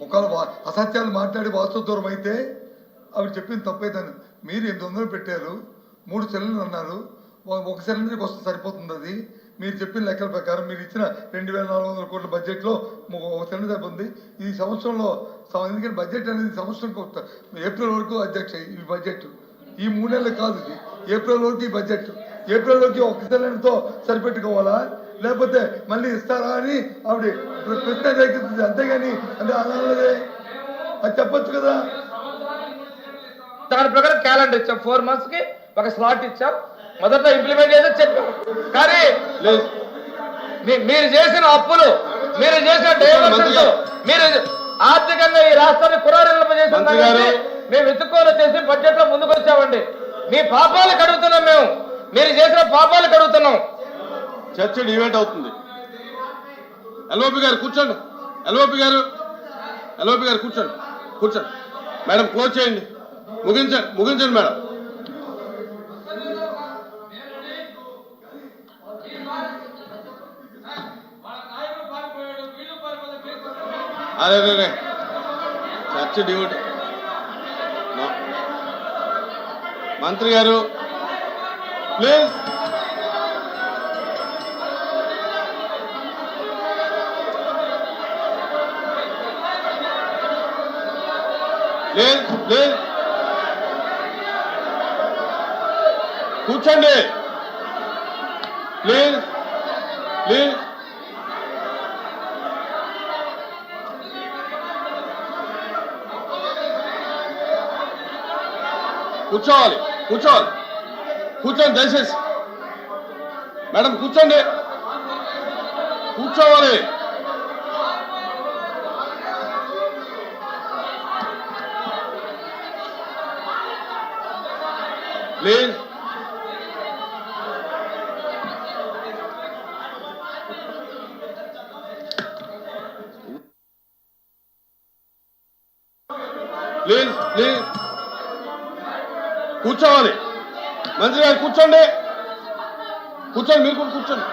ఒకవేళ అసత్యాలు మాట్లాడి వాస్తవ దూరం అయితే ఆవిడ చెప్పింది తప్పైందని. మీరు 800 పెట్టారు, 3 సిలిండర్లు అన్నారు, ఒక సిలిండర్కి వస్తే సరిపోతుంది. అది మీరు చెప్పిన లెక్కల ప్రకారం మీరు ఇచ్చిన 2400 కోట్ల బడ్జెట్లో ఒక సిలిండర్ సరిపోతుంది. ఈ సంవత్సరంలో ఎందుకంటే బడ్జెట్ అనేది సంవత్సరం ఏప్రిల్ వరకు అధ్యక్ష ఈ బడ్జెట్ ఈ 3 నెలలు కాదు, ఇది ఏప్రిల్ వరకు ఈ బడ్జెట్. ఏప్రిల్ వరకు ఒక సిలిండర్తో సరిపెట్టుకోవాలా లేకపోతే మళ్ళీ ఇస్తారా అని ఆవిడ ప్రశ్న రేకెత్తుంది. అంతేగాని అంటే అలాగే అది చెప్పొచ్చు కదా. దాని ప్రకారం క్యాలెండర్ ఇచ్చాం, 4 months కి ఒక స్లాట్ ఇచ్చాం. మొదట్లో ఇంప్లిమెంట్ చేస్తే చెప్పాం. కానీ మీరు చేసిన అప్పులు, మీరు చేసిన డైవర్షన్స్, మీరు ఆర్థికంగా ఈ రాష్ట్రాన్ని పునరుద్ధరింపజేసి మేము ఎత్తుక్కొని వచ్చేసి బడ్జెట్ లో ముందుకు వచ్చామండి. మీ పాపాలు కడుగుతున్నాం, మేము మీరు చేసిన పాపాలు కడుగుతున్నాం. చర్చ డిబేట్ అవుతుంది. ఎల్ఓపి గారు కూర్చోండి. ఎల్ఓపి గారు కూర్చోండి. మేడం క్లోజ్ చేయండి, ముగించండి మేడం. అదే చర్చ డిబేట్. మంత్రి గారు ప్లీజ్. ప్లీజ్ కూర్చోండి. ప్లీజ్ కూర్చోండి దయచేసి. మేడం కూర్చోండి. కూర్చోవాలి. ప్లీజ్. కూర్చోవాలి. మంత్రి గారు కూర్చోండి. మీరు కూడా కూర్చోండి.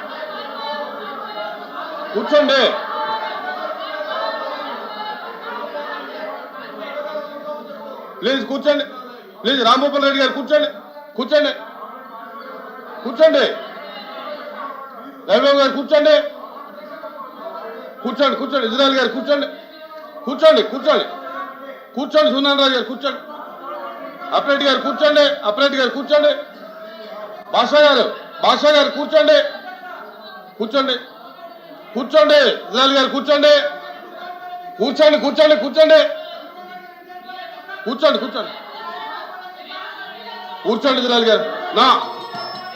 ప్లీజ్ కూర్చోండి. ప్లీజ్ రాంభూపాల్ రెడ్డి గారు కూర్చోండి. రవిబాబు గారు కూర్చోండి. ఇజ్రాయల్ గారు కూర్చోండి. సూనారాయణ రాజు గారు కూర్చోండి. అప్రెడ్డి గారు కూర్చోండి. భాషా గారు కూర్చోండి. ఇజ్రాయల్ గారు కూర్చోండి. ఇజ్రాయల్ గారు నా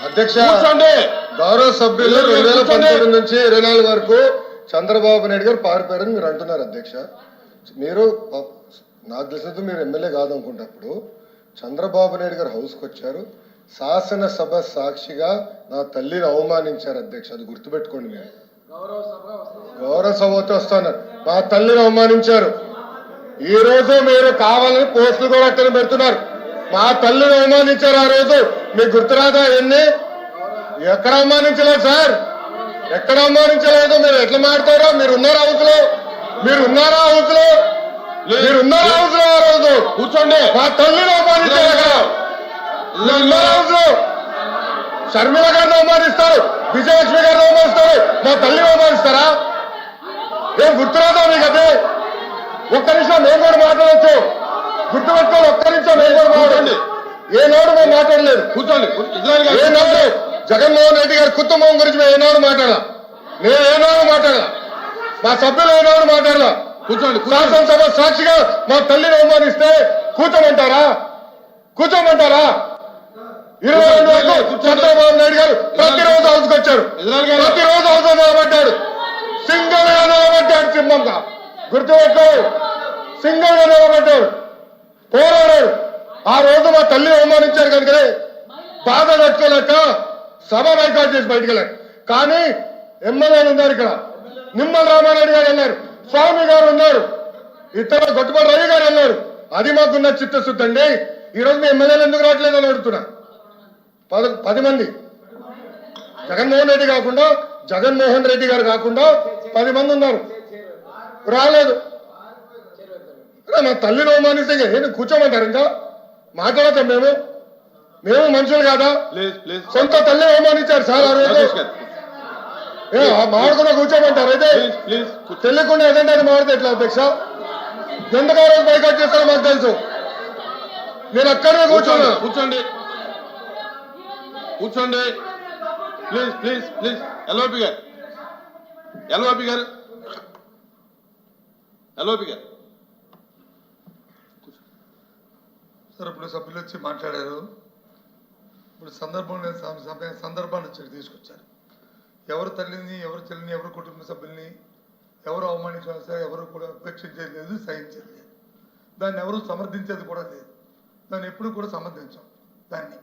అధ్యక్ష గౌరవ సభ్యులు 2019 నుంచి 24 వరకు చంద్రబాబు నాయుడు గారు పారిపోయారని మీరు అంటున్నారు. అధ్యక్ష మీరు నాకు తెలిసినంత మీరు ఎమ్మెల్యే కాదనుకుంటప్పుడు చంద్రబాబు నాయుడు గారు హౌస్కి వచ్చారు, శాసనసభ సాక్షిగా నా తల్లిని అవమానించారు. అధ్యక్ష అది గుర్తుపెట్టుకోండి. మీరు గౌరవ సభతో వస్తున్నారు, మా తల్లిని అవమానించారు. ఈ రోజు మీరు కావాలని పోస్టులు కూడా అక్కడ పెడుతున్నారు. మా తల్లిని అవమానించారు. ఆ రోజు మీకు గుర్తురాదా? ఎక్కడ అవమానించలేదు సార్, ఎక్కడ అవమానించలేదు. మీరు ఎట్లా మాట్లాడారో మీరు ఉన్నారా హౌస్ లో? ఆ రోజు కూర్చోండి. మా తల్లిని అవమానించారు. అక్కడ హౌస్ లో షర్మిల గారిని అవమానిస్తారు, విజయలక్ష్మి గారిని అవమానిస్తారు, మా తల్లిని అవమానిస్తారా? ఏం గుర్తురాదా మీకు? అదే ఒక్క నిమిషం నేను కూడా మాట్లాడచ్చు, గుర్తుపెట్టుకోండి. ఒక్క నిమిషం నేను కూడా మాట్లాడండి. ఏనాడు మేము మాట్లాడలేదు. కూర్చోండి. ఏనాడు జగన్మోహన్ రెడ్డి గారి కుటుంబం గురించి మేము ఏనాడు మాట్లాడాల? నేను ఏనాడు మాట్లాడాల? మా సభ్యులు ఏనాడు మాట్లాడాల? కూర్చోండి. శాసనసభ సాక్షిగా మా తల్లిని అవమానిస్తే కూర్చోమంటారా? 22 వరకు చంద్రబాబు నాయుడు గారు ప్రతిరోజు హౌస్కి వచ్చారు, ప్రతిరోజు హౌస్ నిలబడ్డాడు, సింగల్ గా నిలబడ్డాడు. సింహంగా గుర్తుపెట్టు, సింగల్ గా నిలబడ్డాడు, పోరాడాడు. ఆ రోజు మా తల్లిని అవమానించారు కనుకనే బాధ తట్టుకోలేక సభ బైకాట్ చేసి బయటకు వెళ్ళారు. కానీ ఎమ్మెల్యేలు ఉన్నారు ఇక్కడ, నిమ్మల రామారెడ్డి గారు అన్నారు, స్వామి గారు ఉన్నారు, ఇతర గొట్టుపల్లి రవి గారు అన్నారు. అది మాకున్న చిత్తశుద్ధి అండి. ఈ రోజు మీ ఎమ్మెల్యేలు ఎందుకు రావట్లేదు అని అడుగుతున్నా. 10 మంది జగన్మోహన్ రెడ్డి గారు కాకుండా 10 మంది ఉన్నారు, రాలేదు. మా తల్లిని అవమానిస్తే ఏంటి కూర్చోమంటారు ఇంకా మాట్లాడతాం మేము మనుషులు కాదా? ప్లీజ్ ప్లీజ్ సొంత తల్లి అవమానించారు సార్ ఆ రోజు. రాజేష్ గారు మాడకుండా కూర్చోమంటారు అయితే ప్లీజ్ తెలియకుండా ఏదంటే అది మాడితే ఎట్లా అధ్యక్ష? ఎందుకు ఆ రోజు బైకాట్ చేస్తారో మాకు తెలుసు. నేను అక్కడే కూర్చోను. కూర్చోండి కూర్చోండి ప్లీజ్ ప్లీజ్ ప్లీజ్ ఎల్ఓపి గారు ఎల్ఓపి గారు ఎల్ఓపి గారు సార్ ఇప్పుడు సభ్యులు వచ్చి మాట్లాడారు. ఇప్పుడు సందర్భాన్ని వచ్చి తీసుకొచ్చారు. ఎవరు తల్లిని, ఎవరు చెల్లిని, ఎవరు కుటుంబ సభ్యుల్ని ఎవరు అవమానించారు సార్? ఎవరు కూడా ఉపేక్షించేది లేదు, సహించేది లేదు. దాన్ని ఎవరు సమర్థించేది కూడా లేదు. దాన్ని ఎప్పుడు కూడా సమర్థించాం దాన్ని.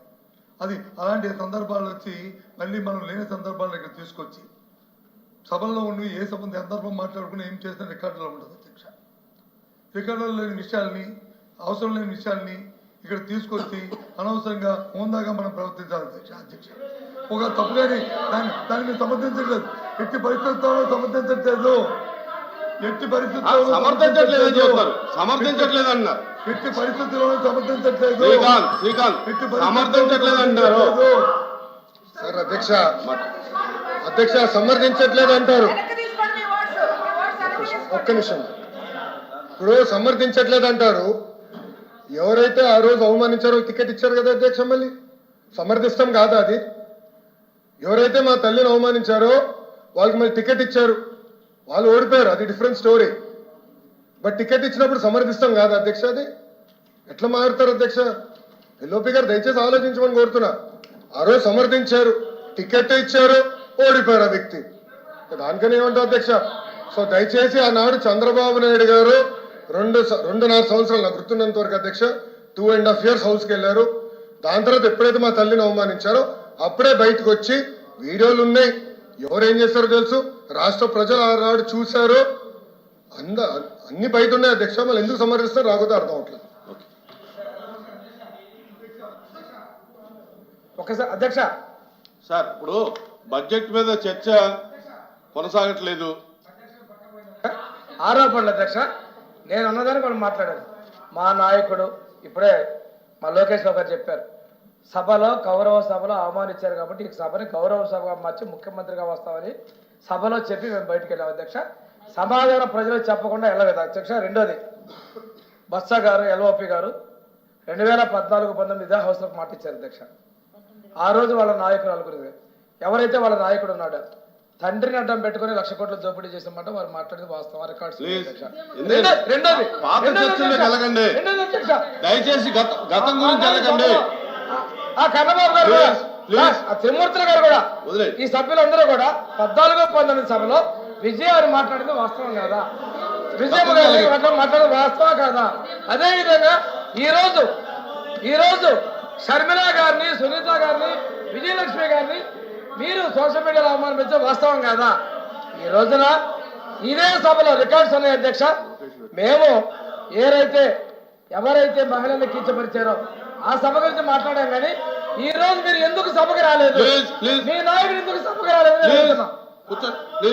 అది అలాంటి సందర్భాలు వచ్చి మళ్ళీ మనం లేని సందర్భాలను ఇక్కడ తీసుకొచ్చి సభల్లో ఉండి ఏ సందర్భం మాట్లాడుకుని ఏం చేసిన రికార్డులో ఉండదు అధ్యక్ష. రికార్డులో లేని విషయాల్ని, అవసరం లేని విషయాల్ని ఇక్కడ తీసుకొచ్చి అనవసరంగా హోందాగా మనం ప్రవర్తించాలి అధ్యక్ష. ఒక తప్పులేని దాన్ని మీరు సమర్థించట్లేదు. ఎట్టి పరిస్థితుల్లో సమర్థించట్లేదు. ఎట్టి పరిస్థితుల్లో సమర్థించట్లేదు చెప్తారు. సమర్థించట్లేదు అన్నారు. ఎట్టి పరిస్థితుల్లో సమర్థించట్లేదు. శ్రీకాంత్ సమర్థించట్లేదు అంటారు సార్. అధ్యక్ష సమర్థించట్లేదు అంటారు. ఒక్క నిమిషం. ఇప్పుడు సమర్థించట్లేదు అంటారు. ఎవరైతే ఆ రోజు అవమానించారో టికెట్ ఇచ్చారు కదా అధ్యక్ష. మళ్ళీ సమర్థిస్తాం కాదా అది? ఎవరైతే మా తల్లిని అవమానించారో వాళ్ళకి మళ్ళీ టికెట్ ఇచ్చారు, వాళ్ళు ఓడిపోయారు, అది డిఫరెంట్ స్టోరీ. బట్ టికెట్ ఇచ్చినప్పుడు సమర్థిస్తాం కాదా అధ్యక్ష? అది ఎట్లా మారుతారు అధ్యక్ష? ఎల్ఓపి గారు దయచేసి ఆలోచించమని కోరుతున్నా. ఆ రోజు సమర్థించారు, టికెట్ ఇచ్చారు, ఓడిపోయారు ఆ వ్యక్తి. దానికని ఏమంటారు అధ్యక్ష? సో దయచేసి ఆనాడు చంద్రబాబు నాయుడు గారు 2.5 సంవత్సరాలు నాకు గుర్తున్నంత వరకు అధ్యక్ష 2.5 years హౌస్కి వెళ్ళారు. దాని తర్వాత ఎప్పుడైతే మా తల్లిని అవమానించారో అప్పుడే బయటకు వచ్చి వీడియోలు ఉన్నాయి. ఎవరేం చేస్తారో తెలుసు. రాష్ట్ర ప్రజలు ఆనాడు చూశారు. అన్ని బయట ఉన్నాయి అధ్యక్ష. మళ్ళీ ఎందుకు సమర్థిస్తారు రాకపోతే అర్థం అవట్లేదు. ఒకసారి అధ్యక్ష సార్, ఇప్పుడు బడ్జెట్ మీద చర్చ కొనసాగట్లేదు. ఆరోపణలు అధ్యక్ష. నేను అన్నదాన్ని వాళ్ళు మాట్లాడాను. మా నాయకుడు ఇప్పుడే మా లోకేష్ రావు గారు చెప్పారు, సభలో గౌరవ సభలో అవమానించారు కాబట్టి ఈ సభని గౌరవ సభగా మార్చి ముఖ్యమంత్రిగా వస్తామని సభలో చెప్పి మేము బయటకు వెళ్ళాం అధ్యక్ష. సమాధానం ప్రజలకు చెప్పకుండా వెళ్ళలేదు అధ్యక్ష. రెండోది, బత్స గారు ఎల్ఓపి గారు 2014-19 ఇదే హౌస్లోకి మాటిచ్చారు అధ్యక్ష. ఆ రోజు వాళ్ళ నాయకురాలు గురించి ఎవరైతే వాళ్ళ నాయకుడు ఉన్నాడో తండ్రిని అడ్డం పెట్టుకుని 1,00,000 కోట్ల దోపిడీ చేసామంటే వారు మాట్లాడేది వాస్తవం. రికార్డ్స్. దయచేసి గతం గురించి వెళ్ళకండి. కన్నబాబు గారు కూడా, త్రిమూర్తులు గారు కూడా, ఈ సభ్యులందరూ కూడా 14-19 సభలో విజయ్ గారు మాట్లాడింది వాస్తవం కాదా? విజయ్ గారు మాట్లాడేది వాస్తవం కాదా? అదేవిధంగా ఈరోజు షర్మిలా గారిని, సునీత గారిని, విజయలక్ష్మి గారిని మీరు సోషల్ మీడియాలో అవమానించే వాస్తవం కాదా? ఈ రోజున ఇదే సభలో రికార్డ్స్ ఉన్నాయి అధ్యక్ష. మేము ఎవరైతే మహిళల్ని కించపరిచారో ఆ సభ గురించి మాట్లాడాం. కానీ ఈ రోజు మీరు ఎందుకు సభకు రాలేదు? మీ నాయకుడు ఎందుకు సభకు రాలేదు? కూర్చోండి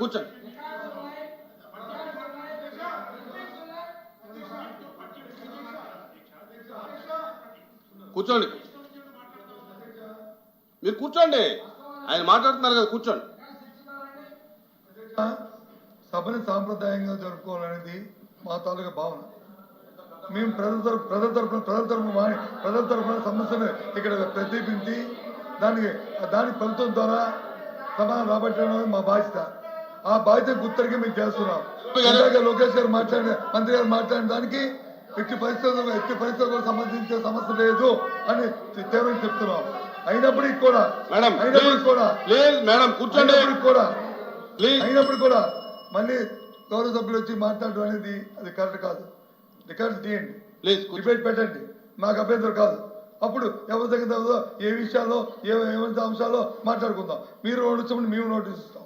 కూర్చోండి. కూర్చోండి, మీరు కూర్చోండి. ఆయన మాట్లాడుతున్నారు కదా, కూర్చోండి. సభని సాంప్రదాయంగా జరుపుకోవాలనేది మా తాలూకా భావన. మేము ప్రజల తరఫున సమస్యను ఇక్కడ ప్రతిపించి దాని ప్రభుత్వం ద్వారా సమాధానం రాబట్టడం మా బాధ్యత. ఆ బాధ్యత గుర్తరిగి మేము చేస్తున్నాం. లోకేష్ గారు మంత్రి గారు మాట్లాడిన దానికి ఎట్టి పరిస్థితులకు సంబంధించే సమస్య లేదు అని తీవ్రంగా చెప్తున్నాం. అయినప్పటికీ కూడా మళ్ళీ గౌరవ సభ్యులు వచ్చి మాట్లాడడం అనేది అది కరెక్ట్ కాదు. రికార్డ్స్ తీయండి, డిబేట్ పెట్టండి, మాకు అభ్యంతరం కాదు. అప్పుడు ఎవరి దగ్గర ఏ విషయాల్లో ఏమైనా అంశాల్లో మాట్లాడుకుందాం. మీరు నోటీస్ ఇవ్వండి, మేము నోటీస్ ఇస్తాం.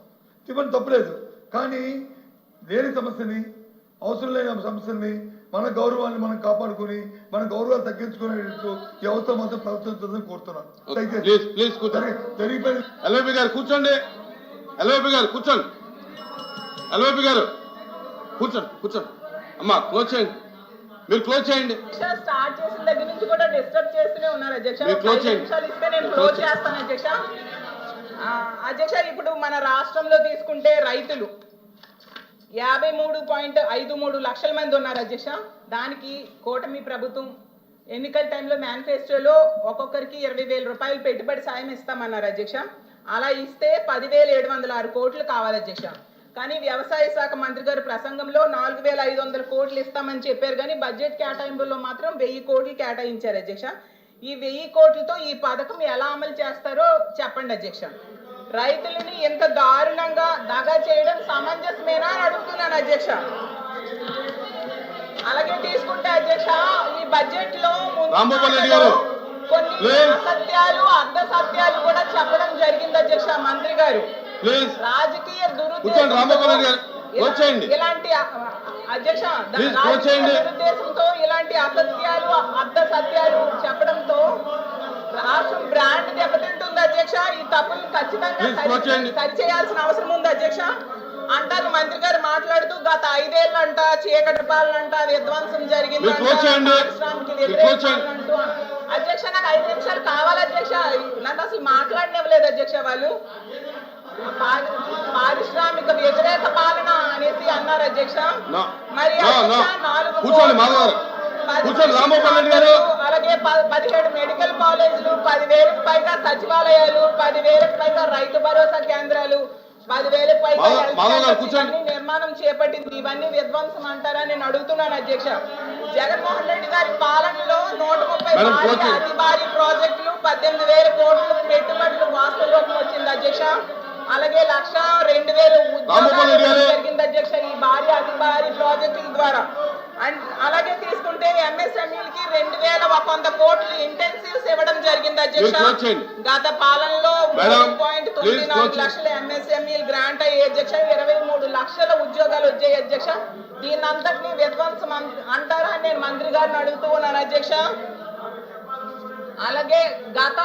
ఇవ్వండి, తప్పలేదు. కానీ లేని సమస్యని, అవసరం లేని సమస్యల్ని, మన గౌరవాన్ని మనం కాపాడుకుని మన గౌరవాన్ని తగ్గించుకునేటట్టు ఈ అవసరం మాత్రం ప్రవర్తించాలని కోరుతున్నాను. జరిగిపోయింది. ఎల్ఓపి గారు కూర్చోండి. ఎల్ఓపి గారు కూర్చోండి. ఎల్ఓపి గారు కూర్చోండి కూర్చోండి అమ్మా క్లోజ్ చేయండి, మీరు క్లోజ్ చేయండి. అధ్యక్ష స్టార్ట్ చేసిన దగ్గర నుంచి కూడా డిస్టర్బ్ చేస్తూనే ఉన్నారు అధ్యక్ష. మీరు ఒక close 5 చేయండి. నిమిషాలు ఇస్తే నేను మీరు క్లోజ్ close చేస్తాను అధ్యక్ష. అధ్యక్ష ఇప్పుడు మన రాష్ట్రంలో తీసుకుంటే రైతులు 53.53 లక్షల మంది ఉన్నారు అధ్యక్ష. దానికి కూటమి ప్రభుత్వం ఎన్నికల టైంలో మేనిఫెస్టోలో ఒక్కొక్కరికి 20,000 రూపాయలు పెట్టుబడి సాయం ఇస్తామన్నారు అధ్యక్ష. అలా ఇస్తే 10,706 కోట్లు కావాలి అధ్యక్ష. కానీ వ్యవసాయ శాఖ మంత్రి గారు ప్రసంగంలో 4,500 కోట్లు ఇస్తామని చెప్పారు, కానీ బడ్జెట్ కేటాయింపుల్లో మాత్రం 1000 కోట్లు కేటాయించారు అధ్యక్ష. ఈ 1000 కోట్లతో ఈ పథకం ఎలా అమలు చేస్తారో చెప్పండి అధ్యక్ష. రైతులని ఎంత దారుణంగా దగా చేయడం సమంజసమేనా అని అడుగుతున్నాను అధ్యక్ష. అలాగే తీసుకుంటే అధ్యక్ష ఈ బడ్జెట్ లో రాంభూపాల్ రెడ్డి గారు, కొన్ని please. అసత్యాలు అర్ధ సత్యాలు కూడా చెప్పడం జరిగింది అధ్యక్ష మంత్రి గారు. ప్లీజ్ రాజకీయ కూర్చోండి రాంభూపాల్ రెడ్డి గారు, క్లోజ్ చేయండి. ఇలాంటి అధ్యక్ష Please, close చేయండి. దురుద్దేశంతో ఇలాంటి అసత్యాలు అర్ధ సత్యాలు చెప్పడంతో రాష్ట్రం బ్రాండ్ దెబ్బతింటుంది అధ్యక్ష. ఈ తప్పులు ఖచ్చితంగా Please, close చేయండి. సరిచేయాల్సిన అవసరం ఉంది అధ్యక్ష. అంటారు మంత్రి గారు మాట్లాడుతూ గత 5 ఏళ్ళంట చీకటి పాలనంట విధ్వంసం జరిగిందంట, మీరు close చేయండి. పారిశ్రామిక మీరు close వ్యతిరేక చేయండి. పాలనంటూ. అధ్యక్ష నాకు 5 నిమిషాలు కావాలి అధ్యక్ష. నన్ను అసలు మాట్లాడనివ్వలేదు అధ్యక్ష. వాళ్ళు పారిశ్రామిక వ్యతిరేక పాలన అనేసి అన్నారు అధ్యక్ష. No. మరి No, no. అధ్యక్ష 4 కూర్చోండి మాధవ్ గారు, 10 కూర్చోండి రాంభూపాల్ రెడ్డి గారు. అలాగే 17 మెడికల్ కాలేజీలు, 10,000కు పైగా సచివాలయాలు, 10,000కు పైగా రైతు భరోసా కేంద్రాలు, 10,000కు పైగా health మాధవ్ గారు centers కూర్చోండి. ఇవన్నీ నిర్మాణం చేపట్టింది. ఇవన్నీ విధ్వంసం అంటారా నేను అడుగుతున్నాను అధ్యక్ష. జగన్మోహన్ రెడ్డి గారి పాలనలో 130 మేడం, భారీ, కూర్చోండి. అతి భారీ ప్రాజెక్టులు, 18,000 కోట్లు పెట్టుబడులు వాస్తవంలోకి వచ్చింది అధ్యక్ష. అలాగే 1,02,000 రాంభూపాల్ రెడ్డి గారు. ఉద్యోగాలు జరిగింది అధ్యక్ష ఈ భారీ అతి భారీ ప్రాజెక్టుల ద్వారా. అండ్ అలాగే తీసుకుంటే ఎంఎస్ఎంఈలకి 2,100 కోట్లు ఇంటెన్సివ్స్ ఇవ్వడం జరిగింది అధ్యక్ష. మీరు close చేయండి. గత పాలనలో మేడం, please close 3.94 చేయండి. లక్షల ఎంఎస్ఎంఈలు గ్రాంట్ అయ్యే అధ్యక్ష. 23 లక్షల ఉద్యోగాలు వచ్చాయి అధ్యక్ష. దీని అంతటినీ విధ్వంసం అంటారా అని నేను మంత్రి గారిని అడుగుతూ ఉన్నాను అధ్యక్ష. అలాగే గత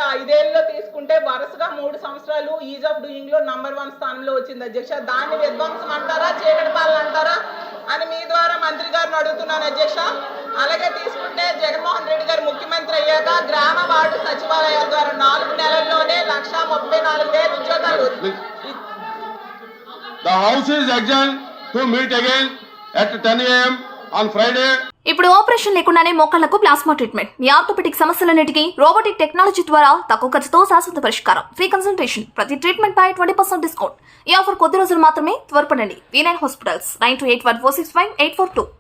5 ఏళ్ళలో తీసుకుంటే వరుసగా 3 సంవత్సరాలు ఈజ్ ఆఫ్ డూయింగ్ లో నంబర్ 1 స్థానంలో వచ్చింది అధ్యక్ష. దాన్ని విధ్వంసం అంటారా చీకటి పాలన అంటారా అని మీ ద్వారా మంత్రి గారిని అడుగుతున్నాను అధ్యక్ష. అలాగే తీసుకుంటే జగన్మోహన్ రెడ్డి గారు ముఖ్యమంత్రి అయ్యాక గ్రామ వార్డు సచివాలయాల ద్వారా 4 నెలల్లోనే 1,34,000 ఉద్యోగాలు. The house is adjourned to meet again at 10 a.m. on Friday. ఇప్పుడు ఆపరేషన్ లేకుండానే మోకాళ్లకు ప్లాస్మా ట్రీట్మెంట్. మీ ఆర్థోపెటిక్ సమస్యలన్నిటికీ రోబోటిక్ టెక్నాలజీ ద్వారా తక్కువ ఖర్చుతో శాశ్వత పరిష్కారం. Free consultation. ప్రతి ట్రీట్మెంట్ పై 20% డిస్కౌంట్. ఈ ఆఫర్ కొద్ది రోజులు మాత్రమే. త్వరపడండి. V9 hospitals 9281465842.